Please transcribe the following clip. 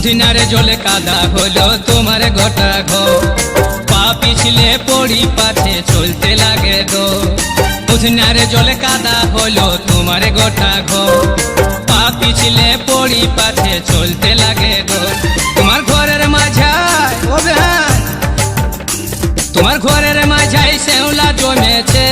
উঠনারে জলে কাদা হলো তোমার গোটা ঘর, পা পিছলে পড়ি পাছে চলতে লাগে গো। উঠনারে জলে কাদা হলো তোমার গোটা ঘর, পা পিছলে পড়ি পাছে চলতে লাগে গো। তোমার ঘরের মাঝায় ও বেহান, তোমার ঘরের মাঝায় শ্যাওলা জমেছে।